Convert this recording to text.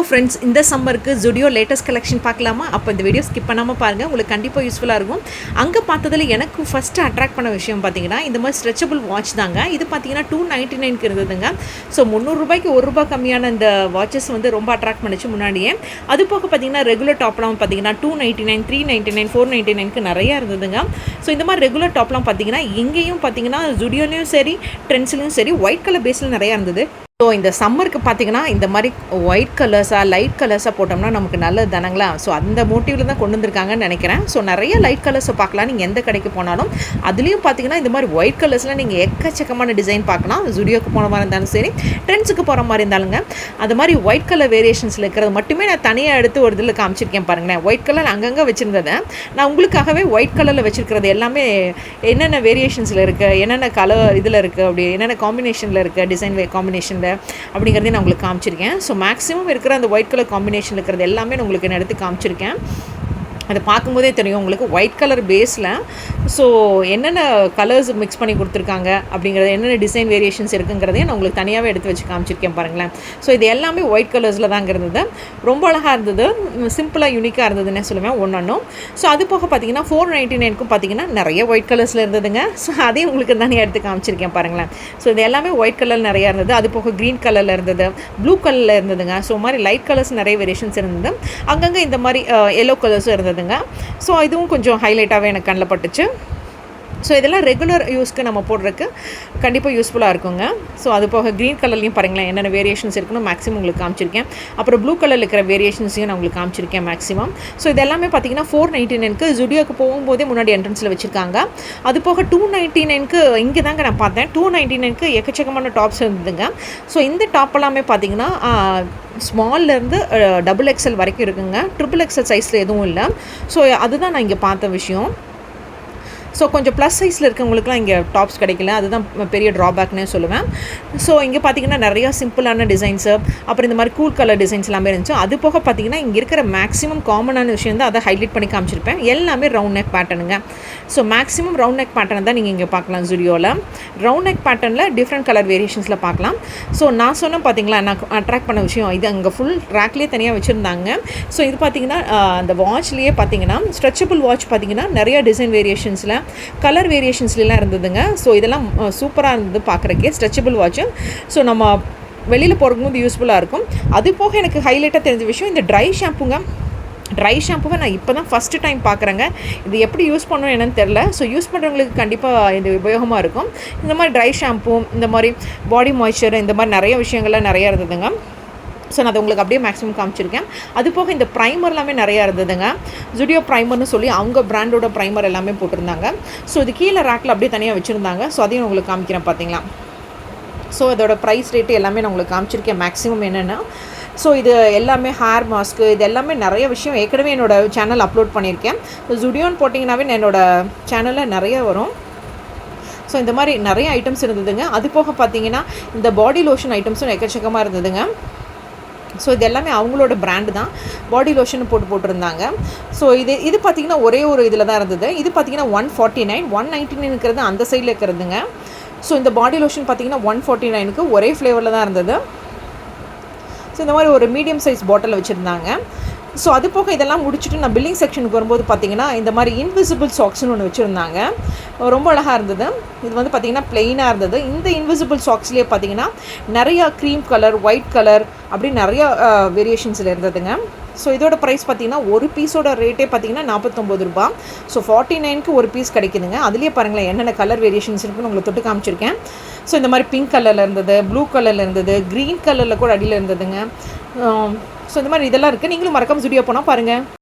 Friends, இந்த சம்மருக்கு Zudio latest collection பார்க்கலாமா? அப்போ இந்த வீடியோ ஸ்கிப் பண்ணாமல் பாருங்கள், உங்களுக்கு கண்டிப்பாக யூஸ்ஃபுல்லாக இருக்கும். அங்கே பார்த்ததில் எனக்கு ஃபஸ்ட்டு அட்ராக்ட் பண்ண விஷயம் பார்த்தீங்கன்னா, இந்த மாதிரி ஸ்ட்ரெச்சபிள் வாட்ச் தாங்க. இது பார்த்தீங்கன்னா 299 இருந்ததுங்க. ஸோ 300 ரூபாய்க்கு ₹1 கம்மியான இந்த வாட்சஸ் வந்து ரொம்ப அட்ராக்ட் பண்ணிச்சு முன்னாடியே. அது போக பார்த்தீங்கன்னா ரெகுலர் டாப்லாம் பார்த்தீங்கன்னா 299, 399, 499க்கு நிறையா இருந்ததுங்க. ஸோ இந்த மாதிரி ரெகுலர் டாப்லாம் பார்த்தீங்கன்னா இங்கேயும் பார்த்தீங்கன்னா ஜுடியோலையும் சரி, ட்ரெண்ட்ஸ்லையும் சரி ஒயிட் கலர் பேஸில் நிறையா இருந்தது. ஸோ இந்த சம்மருக்கு பார்த்தீங்கன்னா இந்த மாதிரி ஒயிட் கலர்ஸாக லைட் கலர்ஸாக போட்டோம்னா நமக்கு நல்லது தானங்களா? ஸோ அந்த மோட்டிவில் தான் கொண்டு வந்திருக்காங்கன்னு நினைக்கிறேன். ஸோ நிறைய லைட் கலர்ஸை பார்க்கலாம் நீங்கள் எந்த கடைக்கு போனாலும். அதுலேயும் பார்த்தீங்கன்னா இந்த மாதிரி ஒயிட் கலர்ஸில் நீங்கள் எக்கச்சக்கமான டிசைன் பார்க்கலாம். ஜுடியோக்கு போன மாதிரி இருந்தாலும் சரி, ட்ரெண்ட்ஸுக்கு போகிற மாதிரி இருந்தாலுங்க. அது மாதிரி ஒயிட் கலர் வேரியேஷன்ஸில் இருக்கிறது மட்டுமே நான் தனியாக எடுத்து ஒரு இதில் காமிச்சிருக்கேன் பாருங்களேன். ஒயிட் கலர் அங்கங்கே வச்சுருந்ததை நான் உங்களுக்காகவே ஒயிட் கலரில் வச்சுருக்கிறது எல்லாமே என்னென்ன வேரியேஷன்ஸில் இருக்குது, என்னென்ன கலர் இதில் இருக்குது, அப்படி என்னென்ன காம்பினேஷனில் இருக்குது, டிசைன் அப்படிங்கிறதையும் நான் உங்களுக்கு காமிச்சிருக்கேன். ஸோ மேக்ஸிமம் இருக்கிற அந்த ஒயிட் கலர் காம்பினேஷன் இருக்கிறது எல்லாமே நான் உங்களுக்கு நான் எடுத்து காமிச்சிருக்கேன். அதை பார்க்கும்போதே தெரியும் உங்களுக்கு ஒயிட் கலர் பேஸில் ஸோ என்னென்ன கலர்ஸ் மிக்ஸ் பண்ணி கொடுத்துருக்காங்க அப்படிங்கிறது, என்னென்ன டிசைன் வேரியேஷன்ஸ் இருக்குங்கிறதையும் நான் உங்களுக்கு தனியாகவே எடுத்து வச்சு காமிச்சிருக்கேன் பாருங்களேன். ஸோ இது எல்லாமே ஒயிட் கலர்ஸில் தாங்க இருந்தது. ரொம்ப அழகாக இருந்தது, சிம்பிளாக யூனிக்காக இருந்ததுன்னு சொல்லுவேன் ஒன்றும். ஸோ அது போக பார்த்தீங்கன்னா 499க்கும் பார்த்தீங்கன்னா நிறைய ஒயிட் கலர்ஸில் இருந்ததுங்க. ஸோ அதையும் உங்களுக்கு தனியாக எடுத்து காமிச்சிருக்கேன் பாருங்களேன். ஸோ இது எல்லாமே ஒயிட் கலர் நிறையா இருந்தது. அது போக க்ரீன் கலரில் இருந்தது, ப்ளூ கலரில் இருந்ததுங்க. ஸோ மாதிரி லைட் கலர்ஸ் நிறைய வேரியேஷன்ஸ் இருந்தது. அங்கங்கே இந்த மாதிரி எல்லோ கலர்ஸும் இருந்தது. ஸோ இதுவும் கொஞ்சம் ஹைலைட்டாகவே எனக்கு கண்ணில் பட்டுச்சு. ஸோ இதெல்லாம் ரெகுலர் யூஸ்க்கு நம்ம போடுறதுக்கு கண்டிப்பாக யூஸ்ஃபுல்லாக இருக்குங்க. ஸோ அது போக க்ரீன் கலர்லையும் பாருங்களேன் என்னென்ன வேரியேஷன்ஸ் இருக்குன்னு மேக்ஸிமம் உங்களுக்கு காமிச்சிருக்கேன். அப்புறம் ப்ளூ கலரில் இருக்கிற வேரியேஷன்ஸையும் நான் உங்களுக்கு காமிச்சிருக்கேன் மேக்ஸிமம். ஸோ இது எல்லாமே பார்த்தீங்கன்னா 499க்கு ஜுடியோக்கு போகும்போதே முன்னாடி என்ட்ரன்ஸில் வச்சுருக்காங்க. அது போக 299க்கு இங்கே தாங்க நான் பார்த்தேன். 299க்கு எக்கச்சக்கமான டாப்ஸ் இருந்ததுங்க. ஸோ இந்த டாப் எல்லாமே பார்த்தீங்கன்னா ஸ்மால்லேருந்து XXL வரைக்கும் இருக்குங்க. XXL சைஸில் எதுவும் இல்லை. ஸோ அதுதான் நான் இங்கே பார்த்த விஷயம். ஸோ கொஞ்சம் ப்ளஸ் சைஸில் இருக்கவங்களுக்குலாம் இங்கே டாப்ஸ் கிடைக்கல, அதுதான் பெரிய ட்ராபேக்னே சொல்லுவேன். ஸோ இங்கே பார்த்தீங்கன்னா நிறையா சிம்பிளான டிசைன்ஸு, அப்புறம் இந்த மாதிரி கூல் கலர் டிசைன்ஸ் எல்லாமே இருந்துச்சு. அது போக பார்த்தீங்கன்னா இங்கே இருக்கிற மேக்ஸிமம் காமனான விஷயம் தான் அதை ஹைலைட் பண்ணி காமிச்சிருப்பேன். எல்லாமே ரவுண்ட் நெக் பேட்டர்னுங்க. So maximum round neck pattern தான் நீங்கள் இங்கே பார்க்கலாம். ஜுடியோவில் ரவுண்ட் நெக் பேட்டர்னில் டிஃப்ரெண்ட் கலர் வேரியேஷன்ஸில் பார்க்கலாம். ஸோ நான் சொன்னேன் பார்த்தீங்களா, நான் அட்ராக்ட் பண்ண விஷயம் இது. அங்கே ஃபுல் ரேக்லேயே தனியாக வச்சுருந்தாங்க. ஸோ இது பார்த்தீங்கன்னா அந்த வாட்ச்லேயே பார்த்தீங்கன்னா ஸ்ட்ரெச்சபிள் வாட்ச் பார்த்தீங்கன்னா நிறையா டிசைன் வேரியேஷன்ஸில், கலர் வேரியேஷன்ஸ்லாம் இருந்ததுங்க. ஸோ இதெல்லாம் சூப்பராக இருந்தது பார்க்குறக்கே ஸ்ட்ரெச்சபிள் வாட்ச்சு. ஸோ நம்ம வெளியில் போகிறதுக்கு யூஸ்ஃபுல்லாக இருக்கும். அது போக எனக்கு ஹைலைட்டாக தெரிஞ்ச விஷயம் இந்த ட்ரை ஷாம்புங்க. ட்ரை ஷாம்புவை நான் இப்போ தான் ஃபஸ்ட்டு டைம் பார்க்குறேங்க. இது எப்படி யூஸ் பண்ணணும் என்னன்னு தெரில. ஸோ யூஸ் பண்ணுறவங்களுக்கு கண்டிப்பாக இது உபயோகமாக இருக்கும். இந்த மாதிரி ட்ரை ஷாம்பு, இந்த மாதிரி பாடி மாய்ஸ்சர், இந்த மாதிரி நிறைய விஷயங்கள்லாம் நிறையா இருந்ததுங்க. ஸோ நான் அதை உங்களுக்கு அப்படியே மேக்ஸிமம் காமிச்சிருக்கேன். அது போக இந்த ப்ரைமர் எல்லாமே நிறையா இருந்ததுங்க. ஜுடியோ ப்ரைமர்னு சொல்லி அவங்க பிராண்டோட ப்ரைமர் எல்லாமே போட்டிருந்தாங்க. ஸோ இது கீழே ரேக்கில் அப்படியே தனியாக வச்சுருந்தாங்க. ஸோ அதையும் உங்களுக்கு காமிக்கிறேன் பார்த்தீங்களா. ஸோ அதோட ப்ரைஸ் ரேட்டு எல்லாமே நான் உங்களுக்கு காமிச்சிருக்கேன் மேக்ஸிமம் என்னென்னா. ஸோ இது எல்லாமே ஹேர் மாஸ்க்கு, இது எல்லாமே நிறைய விஷயம் ஏற்கனவே என்னோடய சேனல் அப்லோட் பண்ணியிருக்கேன். ஜுடியோன்னு போட்டிங்கனாவே என்னோடய சேனலில் நிறைய வரும். ஸோ இந்த மாதிரி நிறைய ஐட்டம்ஸ் இருந்ததுங்க. அது போக பார்த்தீங்கன்னா இந்த பாடி லோஷன் ஐட்டம்ஸும் எக்கச்சக்கமாக இருந்ததுங்க. ஸோ இது எல்லாமே அவங்களோட பிராண்டு தான். பாடி லோஷன் போட்டிருந்தாங்க. ஸோ இது பார்த்திங்கன்னா ஒரே ஒரு இதில் தான் இருந்தது. இது பார்த்திங்கன்னா 149, 199 இருக்கிறது அந்த சைடில் இருக்கிறதுங்க. ஸோ இந்த பாடி லோஷன் பார்த்திங்கன்னா 149க்கு ஒரே ஃப்ளேவரில் தான் இருந்தது. ஸோ இந்த மாதிரி ஒரு மீடியம் சைஸ் பாட்டில் வச்சுருந்தாங்க. ஸோ அது போக இதெல்லாம் முடிச்சுட்டு நான் பில்லிங் செக்ஷனுக்கு வரும்போது பார்த்திங்கன்னா இந்த மாதிரி இன்விசிபிள் சாக்ஸ்னு ஒன்று வச்சுருந்தாங்க. ரொம்ப அழகாக இருந்தது. இது வந்து பார்த்திங்கன்னா ப்ளெயினாக இருந்தது. இந்த இன்விசிபிள் சாக்ஸ்லேயே பார்த்திங்கன்னா நிறையா க்ரீம் கலர், ஒயிட் கலர் அப்படி நிறையா வேரியேஷன்ஸில் இருந்ததுங்க. ஸோ இதோட ப்ரைஸ் பார்த்திங்கன்னா ஒரு பீஸோட ரேட்டே பார்த்திங்கன்னா ₹49. ஸோ 49க்கு ஒரு பீஸ் கிடைக்குதுங்க. அதுலேயே பாருங்களேன் என்னென்ன கலர் வேரியேஷன்ஸ் இருக்குன்னு உங்களுக்கு தொட்டு காமிச்சிருக்கேன். ஸோ இந்த மாதிரி பிங்க் கலரில் இருந்தது, ப்ளூ கலரில் இருந்தது, க்ரீன் கலரில் கூட அடியில் இருந்ததுங்க. ஸோ இந்த மாதிரி இதெல்லாம் இருக்குது. நீங்களும் மறக்காம ஜுடியோ போனால் பாருங்கள்.